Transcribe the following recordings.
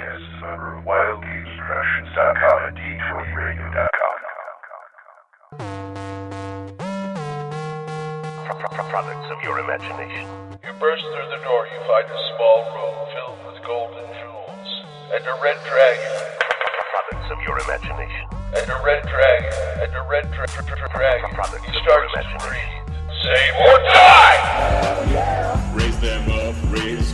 podcast is a member of WildGamesProductions.com and D20Radio.com. Products of your imagination. You burst through the door, you find a small room filled with gold and jewels, and a red dragon. Products of your imagination. And a red dragon, and a red dragon. Products He of your starts to imagination. breathe. Save or die! Raise them up,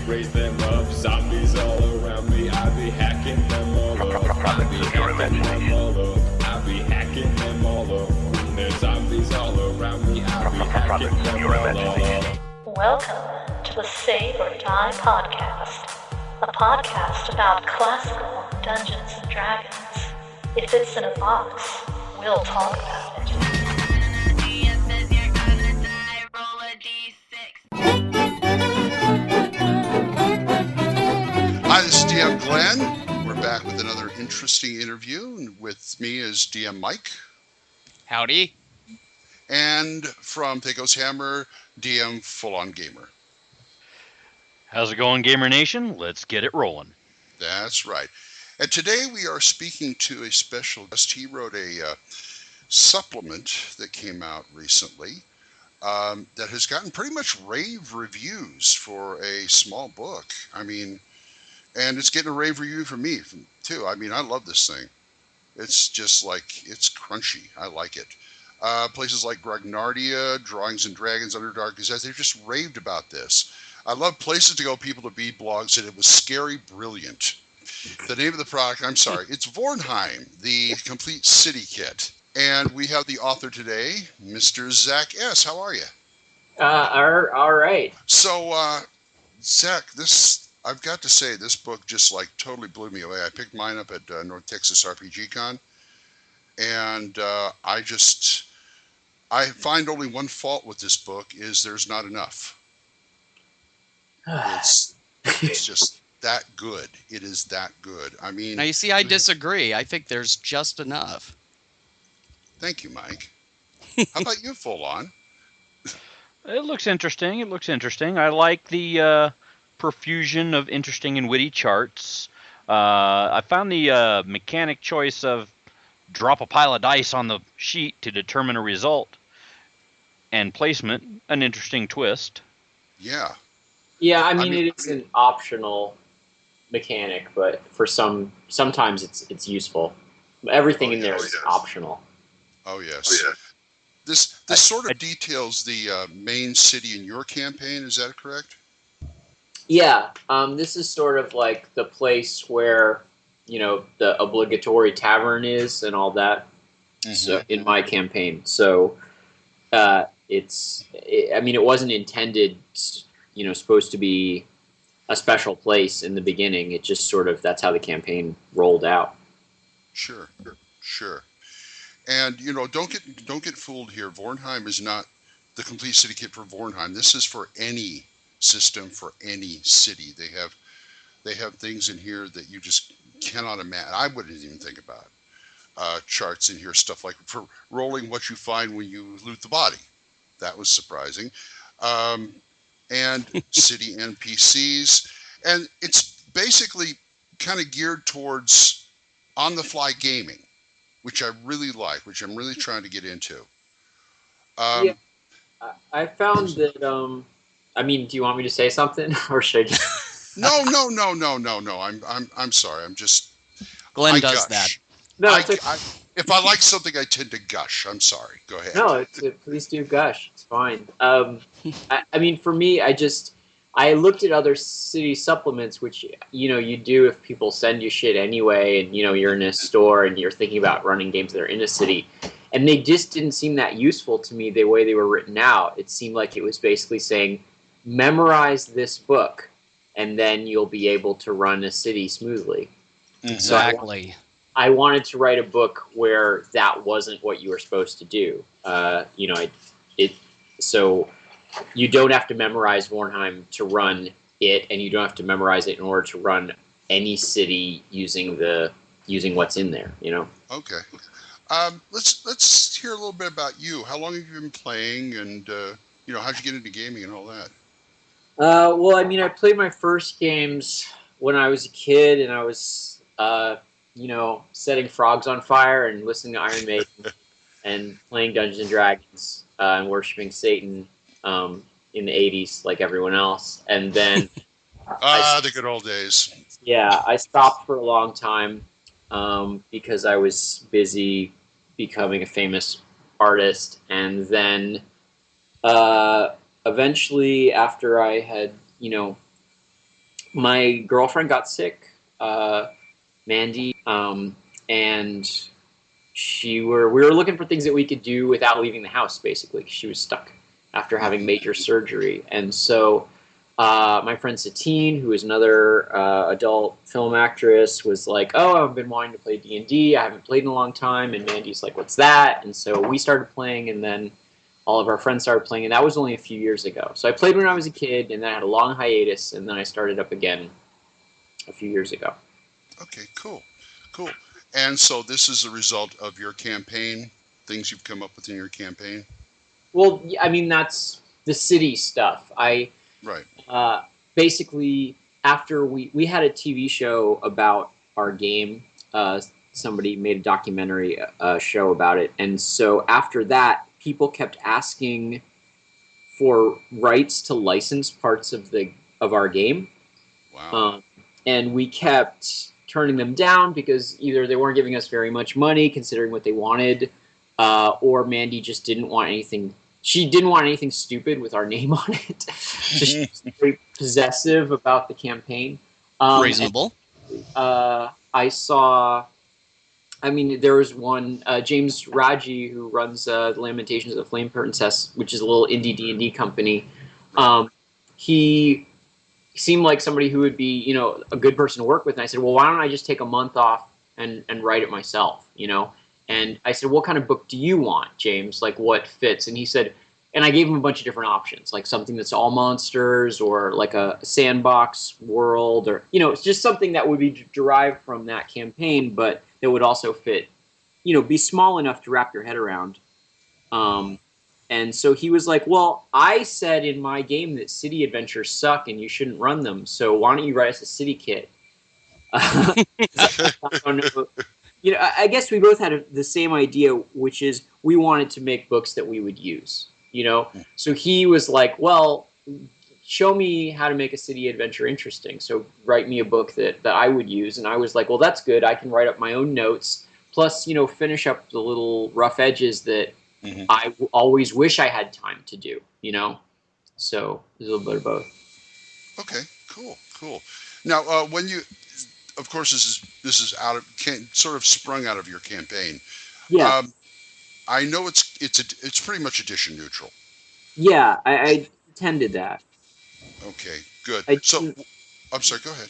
raise them up. Zombies all around me. I be hacking them all up. Products of your imagination. I be hacking them all up. There's zombies all around me. I be hacking Products of them your all imagination. up. Welcome to the Save or Die podcast, a podcast about classical Dungeons and Dragons. If it's in a box, we'll talk about it. Hi, this is DM Glenn. We're back with another interesting interview. And with me is DM Mike. Howdy. And from Pecos Hammer, DM Full On Gamer. How's it going, Gamer Nation? Let's get it rolling. That's right. And today we are speaking to a special guest. He wrote a supplement that came out recently that has gotten pretty much rave reviews for a small book. I mean, and it's getting a rave review from me, too. I mean, I love this thing. It's just like, it's crunchy. I like it. Places like Grognardia, Drawings and Dragons, Underdark Gazette, they've just raved about this. I love Places to Go, People to Be blogs said it was scary brilliant. The name of the product, I'm sorry, it's Vornheim, the complete city kit. And we have the author today, Mr. Zak S. How are you? All right. So, Zak, I've got to say, this book just like totally blew me away. I picked mine up at North Texas RPG Con, and I find only one fault with this book is there's not enough. It's just that good. It is that good. I mean, now you see, I disagree. I think there's just enough. Thank you, Mike. How about you, Full On? It looks interesting. I like the profusion of interesting and witty charts. I found the mechanic choice of drop a pile of dice on the sheet to determine a result and placement an interesting twist. Yeah. Yeah, I mean it is an optional mechanic, but for sometimes it's useful. Everything in there is optional. Oh yes. This sort of details the main city in your campaign. Is that correct? Yeah. This is sort of like the place where, you know, the obligatory tavern is and all that. Mm-hmm. So in my campaign, so it wasn't intended, you know, supposed to be a special place in the beginning. It just sort of, that's how the campaign rolled out. Sure. And, you know, don't get fooled here. Vornheim is not the complete city kit for Vornheim. This is for any system, for any city. They have things in here that you just cannot imagine. I wouldn't even think about charts in here, stuff like for rolling what you find when you loot the body. That was surprising. And city NPCs. And it's basically kind of geared towards on-the-fly gaming, which I really like, which I'm really trying to get into. Yeah, I found that, I mean, do you want me to say something? Or should I just... No. I'm sorry. I'm just... Glenn does that. No, if I like something, I tend to gush. I'm sorry. Go ahead. No, please do gush. It's fine. I mean, for me, I looked at other city supplements, which, you know, you do if people send you shit anyway, and, you know, you're in a store and you're thinking about running games that are in a city. And they just didn't seem that useful to me the way they were written out. It seemed like it was basically saying, memorize this book, and then you'll be able to run a city smoothly. Exactly. So I wanted to write a book where that wasn't what you were supposed to do. You know, so you don't have to memorize Vornheim to run it, and you don't have to memorize it in order to run any city using what's in there. You know. Okay. Let's hear a little bit about you. How long have you been playing, and you know, how'd you get into gaming and all that? Well, I mean, I played my first games when I was a kid and I was, setting frogs on fire and listening to Iron Maiden and playing Dungeons and Dragons and worshiping Satan in the 80s like everyone else. And then The good old days. yeah, I stopped for a long time because I was busy becoming a famous artist. And then eventually, after I had, my girlfriend got sick, Mandy, and we were looking for things that we could do without leaving the house, basically, 'cause she was stuck after having major surgery. And so my friend Satine, who is another adult film actress, was like, "Oh, I've been wanting to play D&D. I haven't played in a long time." And Mandy's like, "What's that?" And so we started playing, and then all of our friends started playing, and that was only a few years ago. So I played when I was a kid, and then I had a long hiatus, and then I started up again a few years ago. Okay, cool. And so this is a result of your campaign, things you've come up with in your campaign? Well, I mean, that's the city stuff. Right. Basically, after we had a TV show about our game, somebody made a documentary show about it, and so after that, people kept asking for rights to license parts of our game. Wow. And we kept turning them down because either they weren't giving us very much money considering what they wanted, or Mandy just didn't want anything. She didn't want anything stupid with our name on it. So she was very possessive about the campaign. Reasonable. There was one, James Raji, who runs the Lamentations of the Flame Princess, which is a little indie D&D company. He seemed like somebody who would be, a good person to work with. And I said, well, why don't I just take a month off and write it myself, And I said, what kind of book do you want, James? Like, what fits? And he said, and I gave him a bunch of different options, like something that's all monsters or like a sandbox world or, it's just something that would be derived from that campaign, but that would also fit, be small enough to wrap your head around. And so he was like, well, I said in my game that city adventures suck and you shouldn't run them. So why don't you write us a city kit? I don't know. I guess we both had the same idea, which is we wanted to make books that we would use, So he was like, well, show me how to make a city adventure interesting. So write me a book that I would use. And I was like, well, that's good. I can write up my own notes, plus, finish up the little rough edges that I always wish I had time to do, So there's a little bit of both. Okay, cool. Now, when you, of course, this is sort of sprung out of your campaign. Yeah. I know it's pretty much edition neutral. Yeah, I intended that. Okay, good. I'm sorry. Go ahead.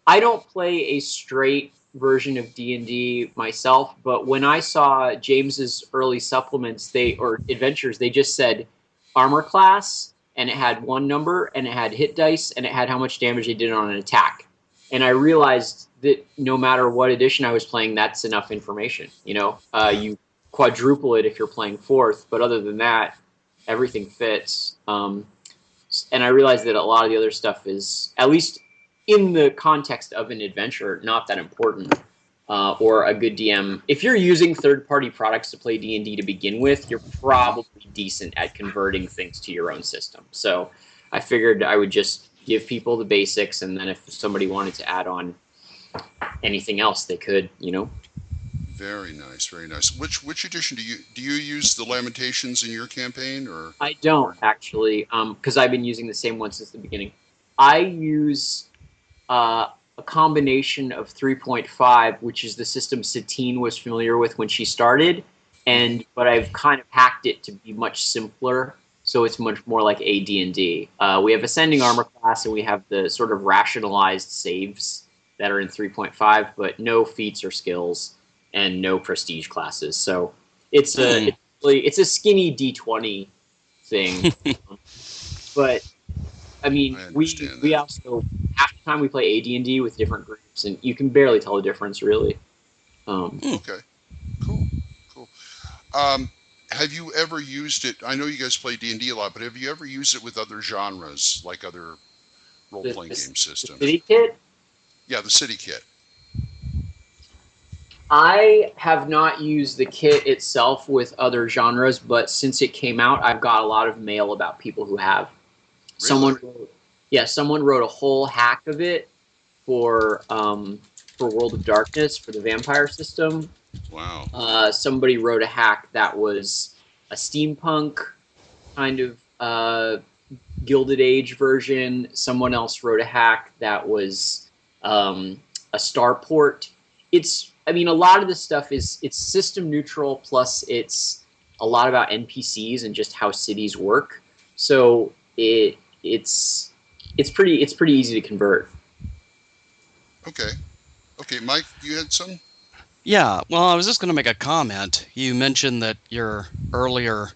I don't play a straight version of D&D myself, but when I saw James's early supplements, or adventures, they just said armor class, and it had one number, and it had hit dice, and it had how much damage they did on an attack. And I realized that no matter what edition I was playing, that's enough information. You quadruple it if you're playing fourth, but other than that, everything fits. And I realized that a lot of the other stuff is, at least in the context of an adventure, not that important. Or a good DM. If you're using third-party products to play D&D to begin with, you're probably decent at converting things to your own system. So I figured I would just give people the basics, and then if somebody wanted to add on anything else, they could, Very nice. Which edition do you use the Lamentations in your campaign, or? I don't actually, because I've been using the same one since the beginning. I use a combination of 3.5, which is the system Satine was familiar with when she started, but I've kind of hacked it to be much simpler, so it's much more like AD&D. We have Ascending Armor class, and we have the sort of rationalized saves that are in 3.5, but no feats or skills and no prestige classes. So it's a skinny D20 thing, but I mean, we also, half the time we play AD&D with different groups, and you can barely tell the difference, really. Okay, cool. Have you ever used it? I know you guys play D&D a lot, but have you ever used it with other genres, like other role-playing game system. City kit? Yeah, the city kit. I have not used the kit itself with other genres, but since it came out, I've got a lot of mail about people who have. Really? Someone wrote a whole hack of it for World of Darkness for the vampire system. Wow. Somebody wrote a hack that was a steampunk kind of Gilded Age version. Someone else wrote a hack that was a starport. A lot of this stuff it's system neutral, plus it's a lot about NPCs and just how cities work. So it's pretty easy to convert. Okay, Mike, you had some? Yeah, well, I was just going to make a comment. You mentioned that your earlier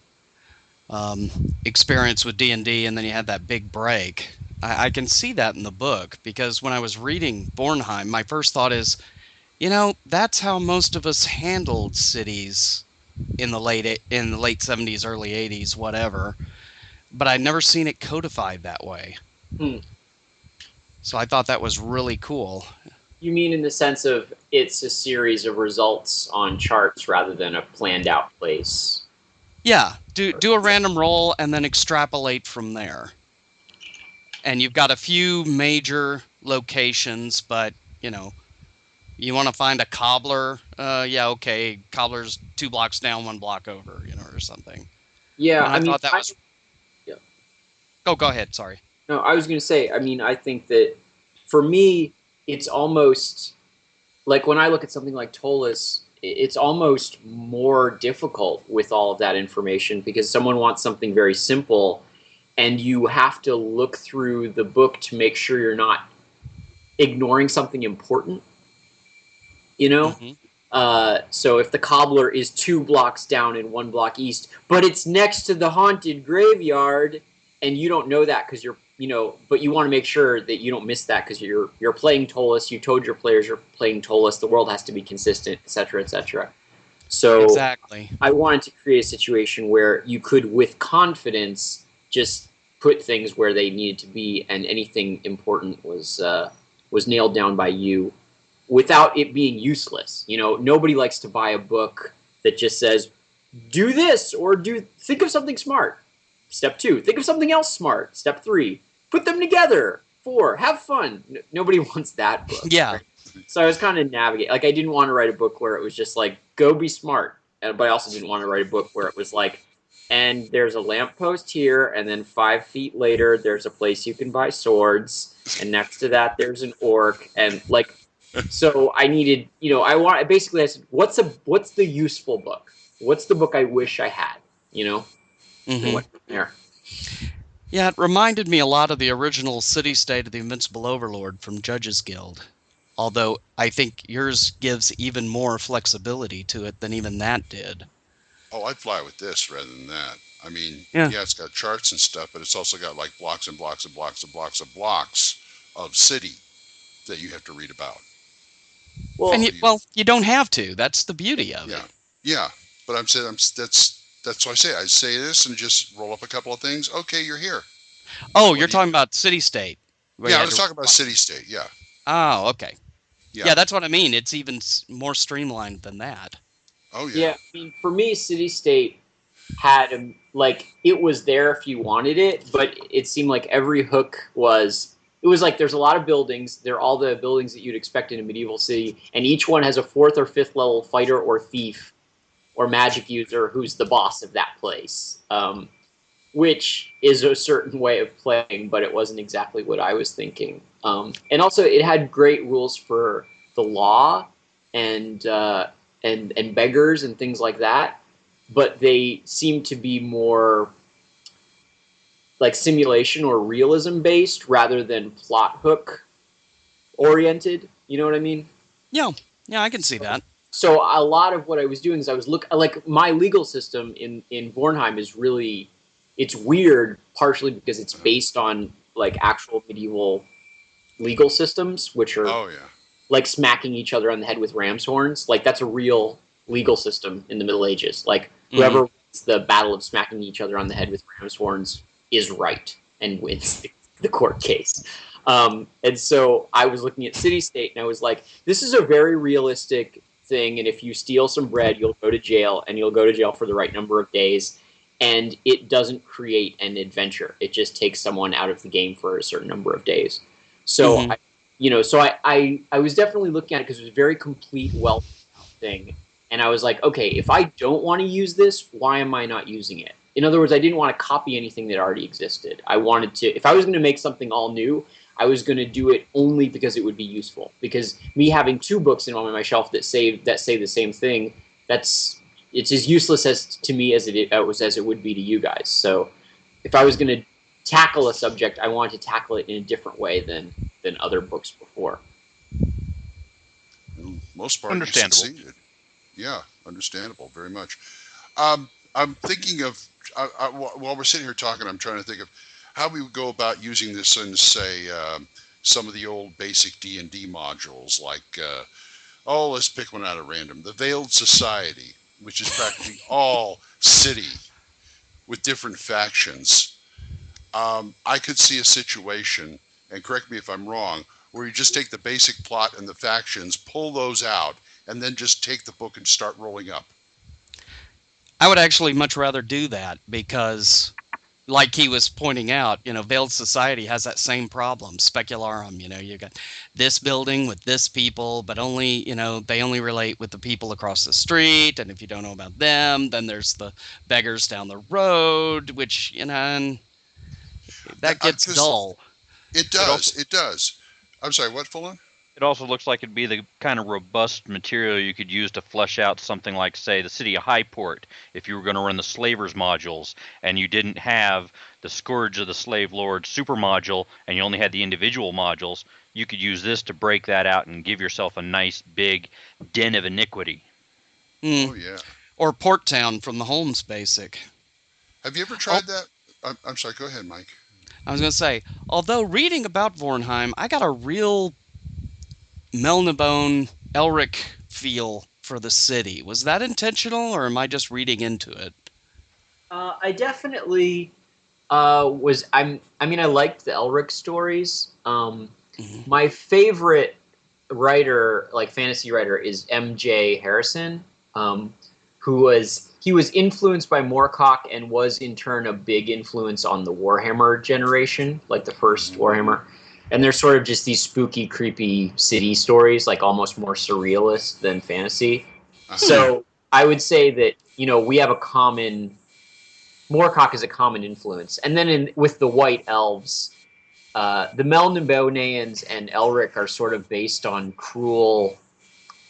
experience with D&D, and then you had that big break. I can see that in the book, because when I was reading Vornheim, my first thought is, that's how most of us handled cities in the late 70s, early 80s, whatever. But I'd never seen it codified that way. So I thought that was really cool. You mean in the sense of it's a series of results on charts rather than a planned out place? Yeah, do a random roll and then extrapolate from there. And you've got a few major locations, but, you want to find a cobbler? Okay, cobbler's 2 blocks down, 1 block over, or something. Yeah, and I thought that was... Yeah. Oh, go ahead, sorry. No, I was going to say, I think that for me, it's almost like when I look at something like Tolus, it's almost more difficult with all of that information because someone wants something very simple and you have to look through the book to make sure you're not ignoring something important, Mm-hmm. So if the cobbler is 2 blocks down and 1 block east, but it's next to the haunted graveyard and you don't know that because but you want to make sure that you don't miss that because you're playing Tolus. You told your players you're playing Tolus. The world has to be consistent, etc., etc. So exactly. I wanted to create a situation where you could, with confidence, just put things where they needed to be, and anything important was nailed down by you, without it being useless. Nobody likes to buy a book that just says, "Do this," or think of something smart. Step 2, think of something else smart. Step 3, put them together. 4, have fun. Nobody wants that book. Yeah. Right? So I was kind of navigating. Like, I didn't want to write a book where it was just like, go be smart. But I also didn't want to write a book where it was like, and there's a lamppost here, and then 5 feet later, there's a place you can buy swords, and next to that, there's an orc, and like, so I needed, I said, what's the useful book? What's the book I wish I had? Mm-hmm. There. Yeah, it reminded me a lot of the original City State of the Invincible Overlord from Judges Guild. Although I think yours gives even more flexibility to it than even that did. Oh, I'd fly with this rather than that. Yeah, it's got charts and stuff, but it's also got like blocks and blocks and blocks and blocks and blocks of city that you have to read about. Well, you don't have to. That's the beauty of it. Yeah. But that's why I say this and just roll up a couple of things. Okay, you're here. Oh, you're talking about City State. Yeah, I was talking about City State. Yeah. Oh, okay. Yeah. Yeah, that's what I mean. It's even more streamlined than that. Oh, yeah. Yeah, for me, City State had, it was there if you wanted it, but it seemed like every hook was... It was like there's a lot of buildings. They're all the buildings that you'd expect in a medieval city, and each one has a 4th or 5th level fighter or thief or magic user who's the boss of that place, which is a certain way of playing, but it wasn't exactly what I was thinking. And also, it had great rules for the law and beggars and things like that, but they seemed to be more like simulation or realism based rather than plot hook oriented. You know what I mean? Yeah, I can see that. So a lot of what I was doing is I was like my legal system in Vornheim is really, it's weird, partially because it's based on like actual medieval legal systems, which are like smacking each other on the head with ram's horns. Like that's a real legal system in the Middle Ages. Like whoever wins the battle of smacking each other on the head with ram's horns is right and wins the court case. And so I was looking at City State, and I was like, this is a very realistic thing, and if you steal some bread, you'll go to jail, and you'll go to jail for the right number of days, and it doesn't create an adventure. It just takes someone out of the game for a certain number of days. So, I was definitely looking at it because it was a very complete, well thing. And I was like, okay, if I don't want to use this, why am I not using it? In other words, I didn't want to copy anything that already existed. I wanted to, if I was going to make something all new, I was going to do it only because it would be useful. Because me having 2 books on my shelf that say the same thing, it's as useless to me as it would be to you guys. So if I was going to tackle a subject, I wanted to tackle it in a different way than other books before. Most part, Understandable. you succeeded. Yeah, understandable, very much. I'm thinking of, while we're sitting here talking, I'm trying to think of how we would go about using this in, say, some of the old basic D&D modules, like, let's pick one out at random. The Veiled Society, which is practically all city with different factions. I could see a situation, and correct me if I'm wrong, where you just take the basic plot and the factions, pull those out, and then just take the book and start rolling up. I would actually much rather do that because, like he was pointing out, Veiled Society has that same problem, specularum. You got this building with this people, but only, they only relate with the people across the street. And if you don't know about them, then there's the beggars down the road, which, and that gets dull. It does. It does. I'm sorry, what, Fulham? It also looks like it'd be the kind of robust material you could use to flesh out something like, say, the City of Highport, if you were going to run the Slavers modules, and you didn't have the Scourge of the Slave Lord super module, and you only had the individual modules. You could use this to break that out and give yourself a nice big den of iniquity. Oh, yeah. Or Port Town from the Holmes Basic. Have you ever tried that? I'm sorry, go ahead, Mike. I was going to say, although reading about Vornheim, I got a real Melnibone, Elric feel for the city. Was that intentional, or am I just reading into it? I definitely was. I liked the Elric stories. My favorite writer, like fantasy writer, is M.J. Harrison, who was influenced by Moorcock and was in turn a big influence on the Warhammer generation, like the first Warhammer. And they're sort of just these spooky, creepy city stories, like almost more surrealist than fantasy. So I would say that, we have a common... Moorcock is a common influence. And then with the White Elves, the Melniboneans and Elric are sort of based on cruel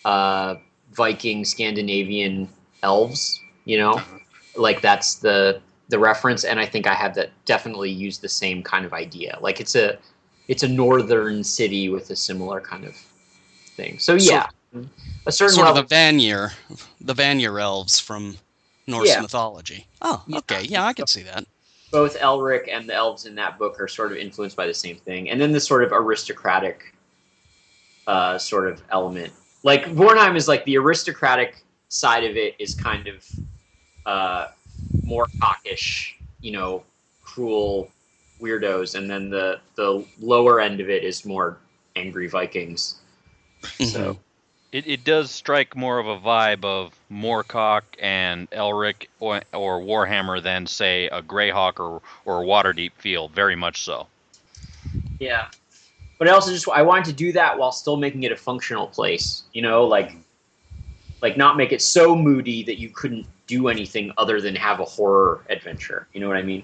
Viking Scandinavian elves, Like that's the reference. And I think I have definitely used the same kind of idea. Like it's a northern city with a similar kind of thing. So yeah, a certain sort level. Of the Vanir elves from Norse mythology. Oh, okay, yeah, I can see that. Both Elric and the elves in that book are sort of influenced by the same thing, and then the sort of aristocratic sort of element. Like Vornheim is like the aristocratic side of it is kind of more cockish, cruel weirdos, and then the lower end of it is more angry Vikings. So it does strike more of a vibe of Moorcock and Elric or Warhammer than, say, a Greyhawk or Waterdeep feel. Very much so. Yeah, but I wanted to do that while still making it a functional place. Like not make it so moody that you couldn't do anything other than have a horror adventure. You know what I mean?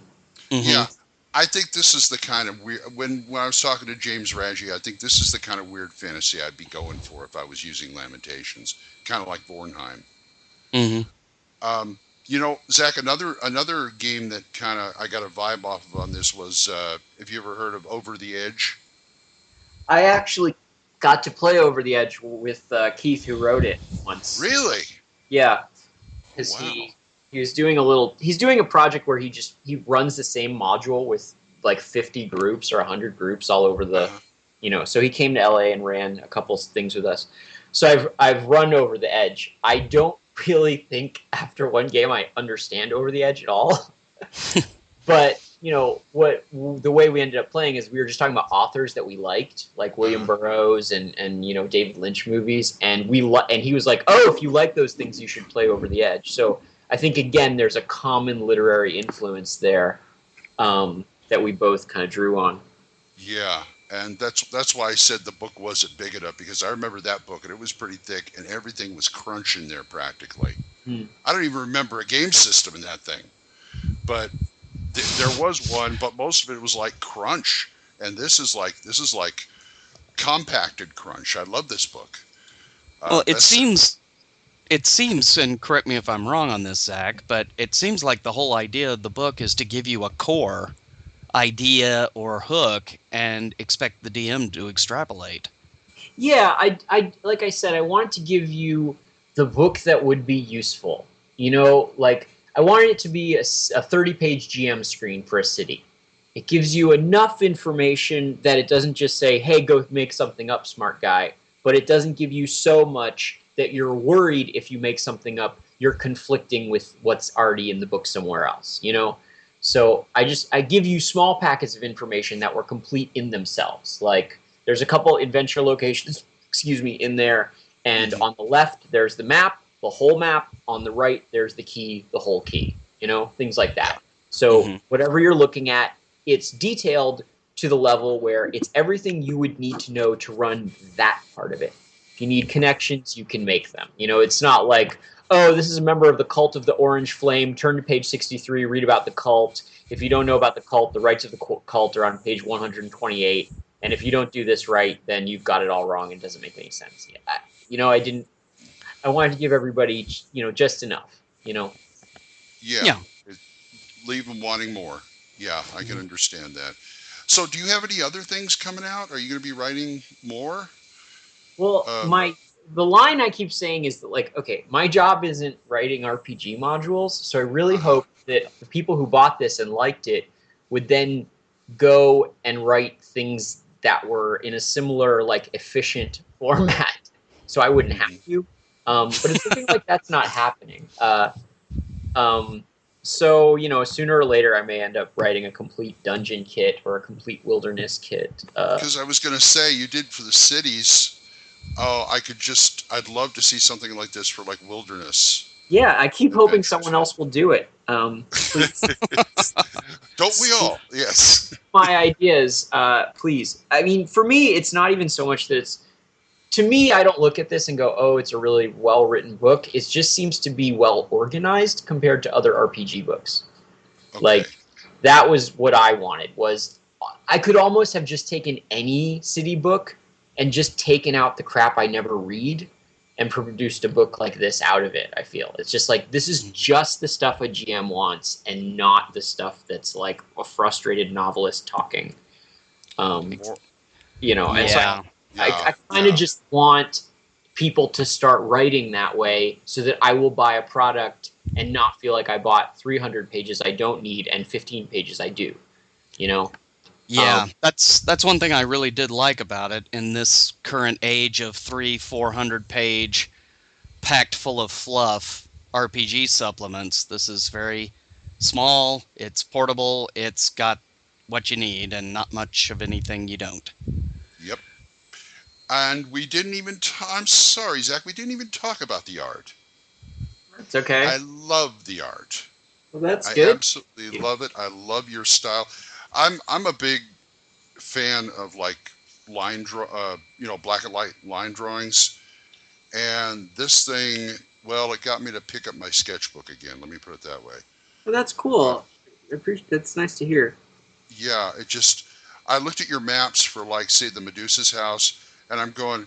Mm-hmm. Yeah. I think this is the kind of weird, when I was talking to James Raggi, I think this is the kind of weird fantasy I'd be going for if I was using Lamentations, kind of like Vornheim. Mm-hmm. Zach, another game that kind of I got a vibe off of on this was, have you ever heard of Over the Edge? I actually got to play Over the Edge with Keith, who wrote it once. Really? Yeah, because he's doing a project where he runs the same module with like 50 groups or 100 groups all over the, so he came to LA and ran a couple things with us. So I've run Over the Edge. I don't really think after one game I understand Over the Edge at all. But, the way we ended up playing is we were just talking about authors that we liked, like William Burroughs and David Lynch movies, and and he was like, oh, if you like those things, you should play Over the Edge. So I think again, there's a common literary influence there that we both kind of drew on. Yeah, and that's why I said the book wasn't big enough, because I remember that book and it was pretty thick and everything was crunching there practically. I don't even remember a game system in that thing, but there was one, but most of it was like crunch, and this is like compacted crunch. I love this book. Well, it seems, and correct me if I'm wrong on this, Zach, but it seems like the whole idea of the book is to give you a core idea or hook and expect the DM to extrapolate. Yeah, I like I said, I wanted to give you the book that would be useful. Like I wanted it to be a 30-page GM screen for a city. It gives you enough information that it doesn't just say, hey, go make something up, smart guy, but it doesn't give you so much that you're worried if you make something up, you're conflicting with what's already in the book somewhere else, So I give you small packets of information that were complete in themselves. Like there's a couple adventure locations, in there, and on the left there's the map, the whole map. On the right there's the key, the whole key. Things like that. So whatever you're looking at, it's detailed to the level where it's everything you would need to know to run that part of it. If you need connections, you can make them. It's not like, oh, this is a member of the Cult of the Orange Flame. Turn to page 63, read about the cult. If you don't know about the cult, the rites of the cult are on page 128. And if you don't do this right, then you've got it all wrong and it doesn't make any sense. I wanted to give everybody, just enough, Yeah. Leave them wanting more. Yeah, I can understand that. So do you have any other things coming out? Are you going to be writing more? Well, the line I keep saying is that, like, okay, my job isn't writing RPG modules, so I really hope that the people who bought this and liked it would then go and write things that were in a similar, like, efficient format, so I wouldn't have to. But it's something like that's not happening. So, sooner or later I may end up writing a complete dungeon kit or a complete wilderness kit. Because I was going to say, you did for the cities. Oh, I'd love to see something like this for like wilderness. Yeah, I keep hoping someone else will do it. Please. Don't we all? Yes. My ideas, please. I mean, for me, it's not even so much that it's... To me, I don't look at this and go, oh, it's a really well-written book. It just seems to be well-organized compared to other RPG books. Okay. Like, that was what I wanted, was I could almost have just taken any city book and just taken out the crap I never read and produced a book like this out of it, I feel. It's just like, this is just the stuff a GM wants and not the stuff that's like a frustrated novelist talking. And so I kind of just want people to start writing that way so that I will buy a product and not feel like I bought 300 pages I don't need and 15 pages I do, Yeah, that's one thing I really did like about it in this current age of 300-400 page packed full of fluff RPG supplements. This is very small, it's portable, it's got what you need and not much of anything you don't. Yep. And we didn't even I'm sorry, Zach, we didn't even talk about the art. It's okay. I love the art. Well, that's good. I absolutely love it. I love your style. I'm a big fan of like black and white line drawings, and this thing, well, it got me to pick up my sketchbook again. Let me put it that way. Well, that's cool. That's nice to hear. Yeah, I looked at your maps for like, say, the Medusa's house, and I'm going,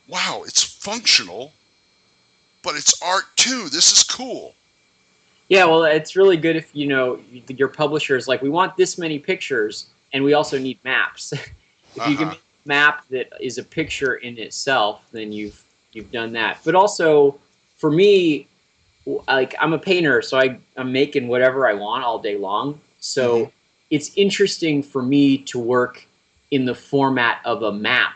wow, it's functional, but it's art too. This is cool. Yeah, well, it's really good if, your publisher is like, we want this many pictures, and we also need maps. If you can make a map that is a picture in itself, then you've done that. But also, for me, like, I'm a painter, so I'm making whatever I want all day long. So it's interesting for me to work in the format of a map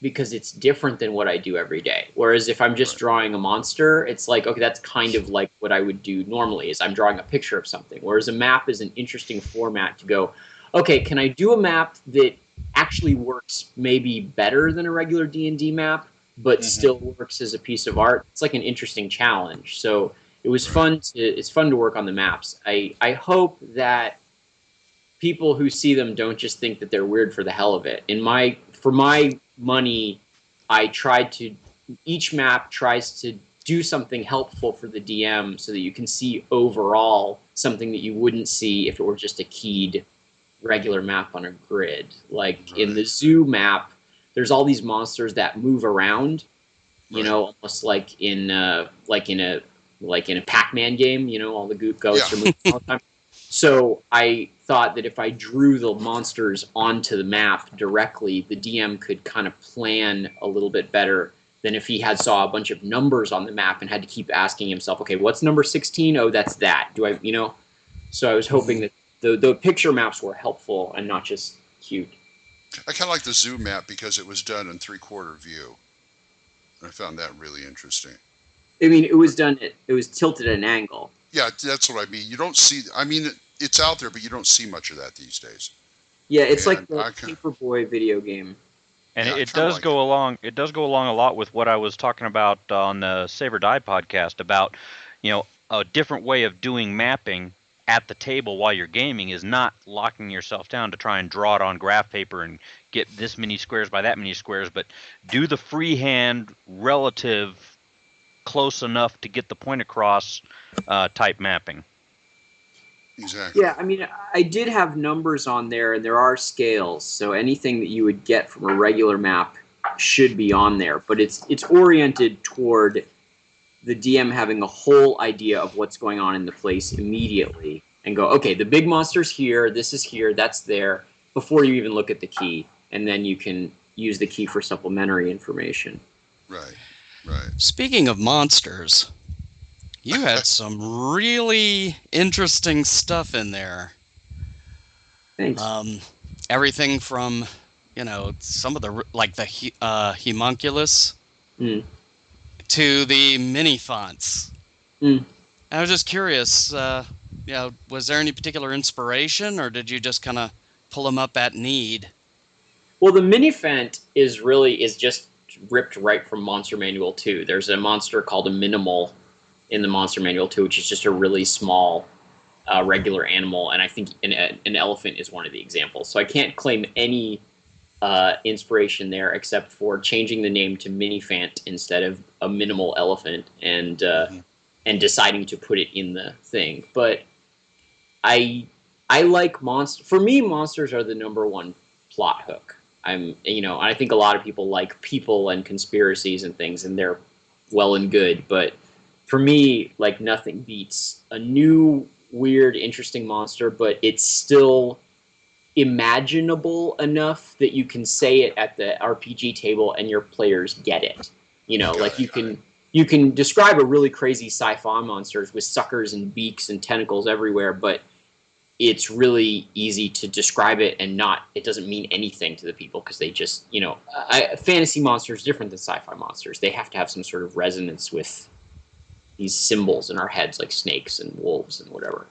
because it's different than what I do every day. Whereas if I'm just drawing a monster, it's like, okay, that's kind of like what I would do normally, is I'm drawing a picture of something. Whereas a map is an interesting format to go, okay, can I do a map that actually works maybe better than a regular D&D map, but still works as a piece of art? It's like an interesting challenge. So it was it's fun to work on the maps. I hope that people who see them don't just think that they're weird for the hell of it. For my money, each map tries to do something helpful for the DM so that you can see overall something that you wouldn't see if it were just a keyed regular map on a grid. Like in the zoo map, there's all these monsters that move around, you know, almost like in a Pac-Man game, you know, all the ghosts are moving all the time. So I thought that if I drew the monsters onto the map directly, the DM could kind of plan a little bit better than if he saw a bunch of numbers on the map and had to keep asking himself, okay, what's number 16? Oh, that's that. Do I, you know? So I was hoping that the picture maps were helpful and not just cute. I kind of like the zoo map because it was done in 3/4 view. I found that really interesting. I mean, it was tilted at an angle. Yeah, that's what I mean. You don't see, I mean, it's out there, but you don't see much of that these days. Yeah, it's like the Paperboy video game. And it does go along. It does go along a lot with what I was talking about on the Save or Die podcast about, you know, a different way of doing mapping at the table while you're gaming is not locking yourself down to try and draw it on graph paper and get this many squares by that many squares, but do the freehand relative close enough to get the point across type mapping. Exactly. Yeah, I mean, I did have numbers on there, and there are scales, so anything that you would get from a regular map should be on there. But it's oriented toward the DM having a whole idea of what's going on in the place immediately, and go, okay, the big monster's here, this is here, that's there, before you even look at the key, and then you can use the key for supplementary information. Right. Speaking of monsters, you had some really interesting stuff in there. Thanks. Everything from, you know, some of the, like the homunculus to the mini fonts. I was just curious, you know, was there any particular inspiration, or did you just kind of pull them up at need? Well, the minifant is just ripped right from Monster Manual 2. There's a monster called a minimal in the Monster Manual 2, which is just a really small regular animal, and I think an elephant is one of the examples. So I can't claim any inspiration there except for changing the name to Minifant instead of a minimal elephant, and deciding to put it in the thing. But I like monsters. For me, monsters are the number one plot hook. I think a lot of people like people and conspiracies and things, and they're well and good. But for me, like, nothing beats a new, weird, interesting monster, but it's still imaginable enough that you can say it at the RPG table and your players get it. You know, like you can describe a really crazy sci-fi monsters with suckers and beaks and tentacles everywhere, but it's really easy to describe it and it doesn't mean anything to the people because they just, you know, fantasy monsters are different than sci-fi monsters. They have to have some sort of resonance with these symbols in our heads, like snakes and wolves and whatever.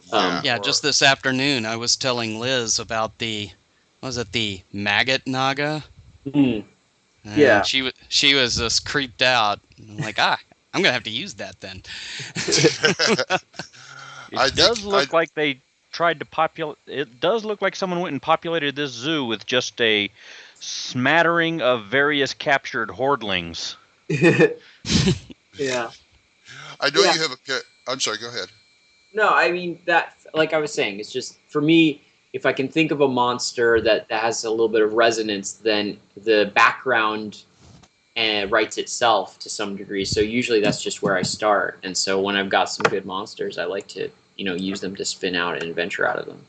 Just this afternoon, I was telling Liz about the maggot naga? Yeah. She was just creeped out. I'm like, I'm going to have to use that then. It does look like they tried to populate. It does look like someone went and populated this zoo with just a smattering of various captured hordlings. Yeah. I know you have a. I'm sorry. Go ahead. No, I mean that. Like I was saying, it's just for me. If I can think of a monster that has a little bit of resonance, then the background writes itself to some degree. So usually that's just where I start. And so when I've got some good monsters, I like to, you know, use them to spin out an adventure out of them.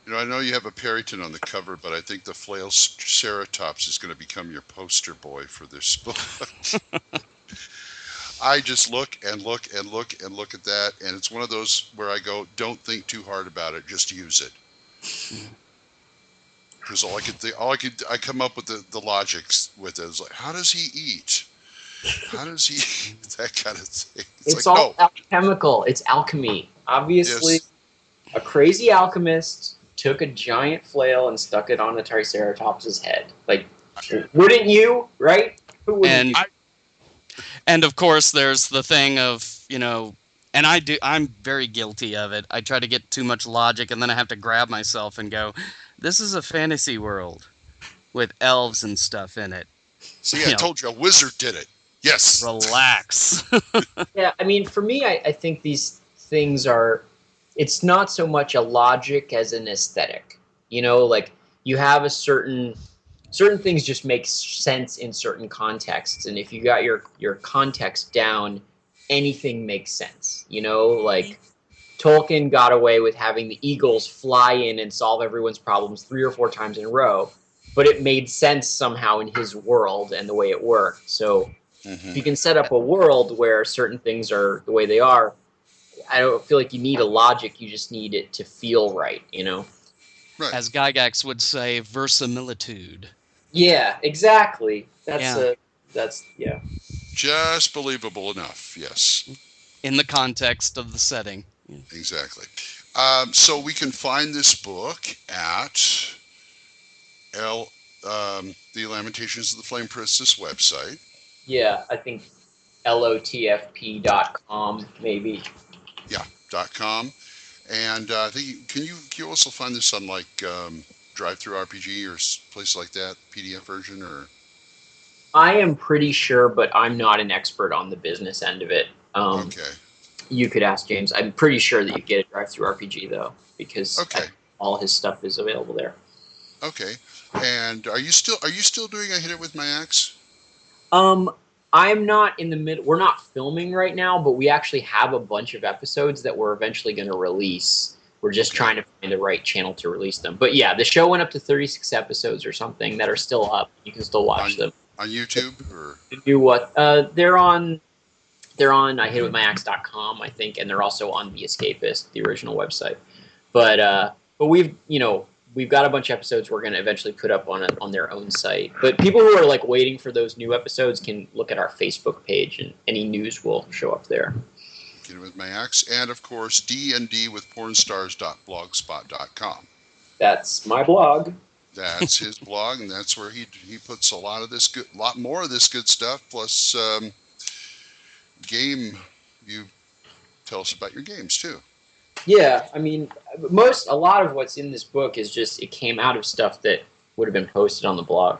You know, I know you have a Perryton on the cover, but I think the flail ceratops is going to become your poster boy for this book. I just look and look and look and look at that, and it's one of those where I go, don't think too hard about it, just use it. because I come up with the logics with it. It's like, how does he eat? How does he eat? That kind of thing. It's like, all alchemical. It's alchemy. Obviously, Yes. a crazy alchemist took a giant flail and stuck it on a Triceratops' head. Like, wouldn't you? Right? Who wouldn't? And of course, there's the thing of, and I'm very guilty of it. I try to get too much logic, and then I have to grab myself and go, this is a fantasy world with elves and stuff in it. See, I told you, a wizard did it. Yes. Relax. Yeah, I mean, for me, I think these things are, it's not so much a logic as an aesthetic. Like, you have a certain things just make sense in certain contexts, and if you got your context down, anything makes sense. Like Tolkien got away with having the eagles fly in and solve everyone's problems 3 or 4 times in a row, but it made sense somehow in his world and the way it worked. So if you can set up a world where certain things are the way they are, I don't feel like you need a logic, you just need it to feel right, Right. As Gygax would say, verisimilitude. Yeah, exactly. That's Just believable enough. Yes. In the context of the setting. Exactly. So we can find this book at the Lamentations of the Flame Priestess website. Yeah, I think lotfp.com maybe. Yeah, .com. And I think can you also find this on like Drive-Thru RPG or places like that, PDF version or? I am pretty sure, but I'm not an expert on the business end of it. Okay. You could ask James. I'm pretty sure that you get a Drive-Thru RPG though, because all his stuff is available there. Okay. And are you still doing a Hit It With My Axe? I'm not in the middle. We're not filming right now, but we actually have a bunch of episodes that we're eventually going to release. We're just trying to find the right channel to release them. But yeah, the show went up to 36 episodes or something that are still up. You can still watch them on YouTube or do what? They're on IHateItWithMyAxe.com, I think, and they're also on The Escapist, the original website. But we've got a bunch of episodes we're going to eventually put up on their own site. But people who are like waiting for those new episodes can look at our Facebook page, and any news will show up there. Get It With My Axe, and of course D&D with pornstars.blogspot.com. That's my blog. That's his blog, and that's where he puts a lot more of this good stuff. Plus, game. You tell us about your games too. Yeah, I mean, a lot of what's in this book is just it came out of stuff that would have been posted on the blog.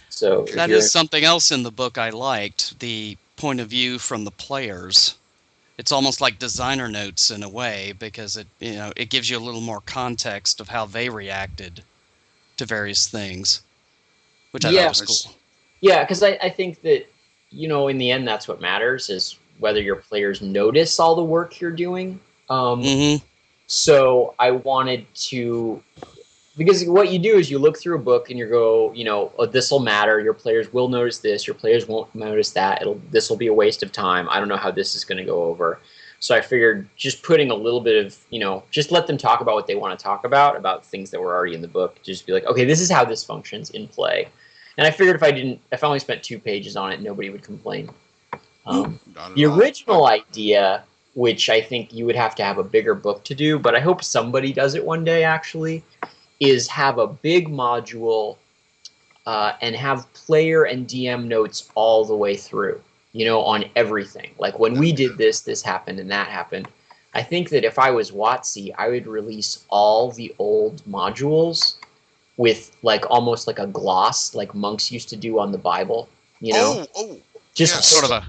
So that is something else in the book I liked, the point of view from the players. It's almost like designer notes in a way, because it gives you a little more context of how they reacted to various things, which I thought was cool. Yeah, because I think that, in the end, that's what matters, is whether your players notice all the work you're doing. So I wanted to, because what you do is you look through a book and you go, this will matter. Your players will notice this. Your players won't notice that. This will be a waste of time. I don't know how this is going to go over. So I figured just putting a little bit of, just let them talk about what they want to talk about things that were already in the book. Just be like, okay, this is how this functions in play. And I figured if I only spent 2 pages on it, nobody would complain. The original idea, which I think you would have to have a bigger book to do, but I hope somebody does it one day actually, is have a big module and have player and DM notes all the way through, on everything. Like when we did this happened and that happened. I think that if I was WotC, I would release all the old modules with almost like a gloss, like monks used to do on the Bible, just sort of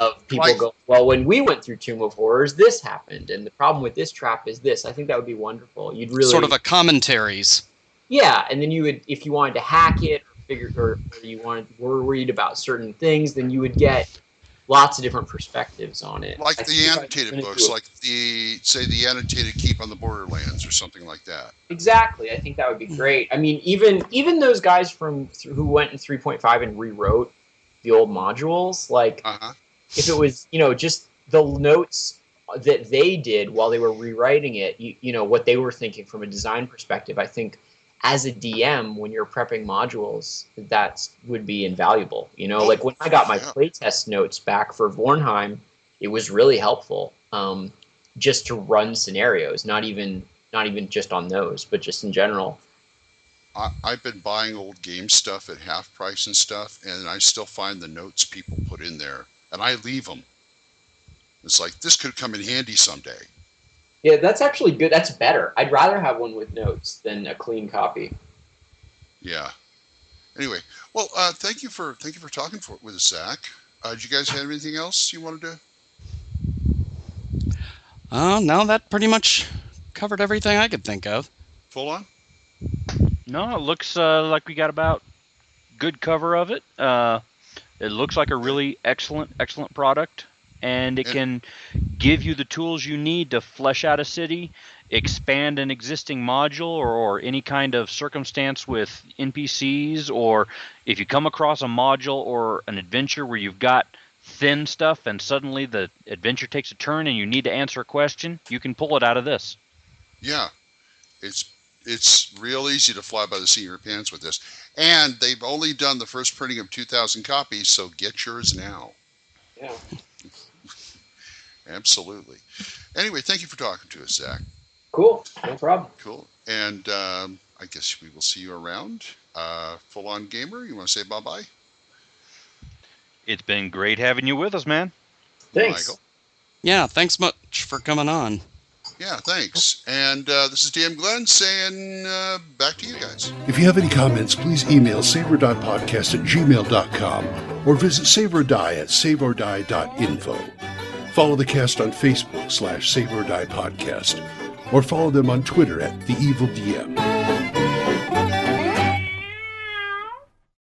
of people go, well, when we went through Tomb of Horrors, this happened, and the problem with this trap is this. I think that would be wonderful. You'd really sort of a commentaries. Yeah, and then you would, if you wanted to hack it or you were worried about certain things, then you would get lots of different perspectives on it. Like the annotated books, like the annotated Keep on the Borderlands or something like that. Exactly. I think that would be great. I mean, even those guys who went in 3.5 and rewrote the old modules, if it was, just the notes that they did while they were rewriting it, what they were thinking from a design perspective, I think as a DM, when you're prepping modules, that would be invaluable. Like when I got my playtest notes back for Vornheim, it was really helpful, just to run scenarios, not even just on those, but just in general. I've been buying old game stuff at half price and stuff, and I still find the notes people put in there, and I leave them. It's like, this could come in handy someday. Yeah, that's actually good. That's better. I'd rather have one with notes than a clean copy. Yeah. Anyway, well, thank you for talking with us, Zach. Did you guys have anything else you wanted to? No, that pretty much covered everything I could think of. Full on? No, it looks like we got about good cover of it. It looks like a really excellent product, and it can give you the tools you need to flesh out a city, expand an existing module or any kind of circumstance with NPCs, or if you come across a module or an adventure where you've got thin stuff and suddenly the adventure takes a turn and you need to answer a question, you can pull it out of this. Yeah, it's real easy to fly by the seat of your pants with this. And they've only done the first printing of 2,000 copies, so get yours now. Yeah. Absolutely. Anyway, thank you for talking to us, Zach. Cool. No problem. Cool. And I guess we will see you around. Full On Gamer, you want to say bye-bye? It's been great having you with us, man. Thanks. Michael? Yeah, thanks much for coming on. Yeah, thanks. And this is DM Glenn saying back to you guys. If you have any comments, please email saveordie@gmail.com or visit saveordie@saveordie.info. Follow the cast on Facebook /SaveOrDie Podcast, or follow them on Twitter @TheEvilDM.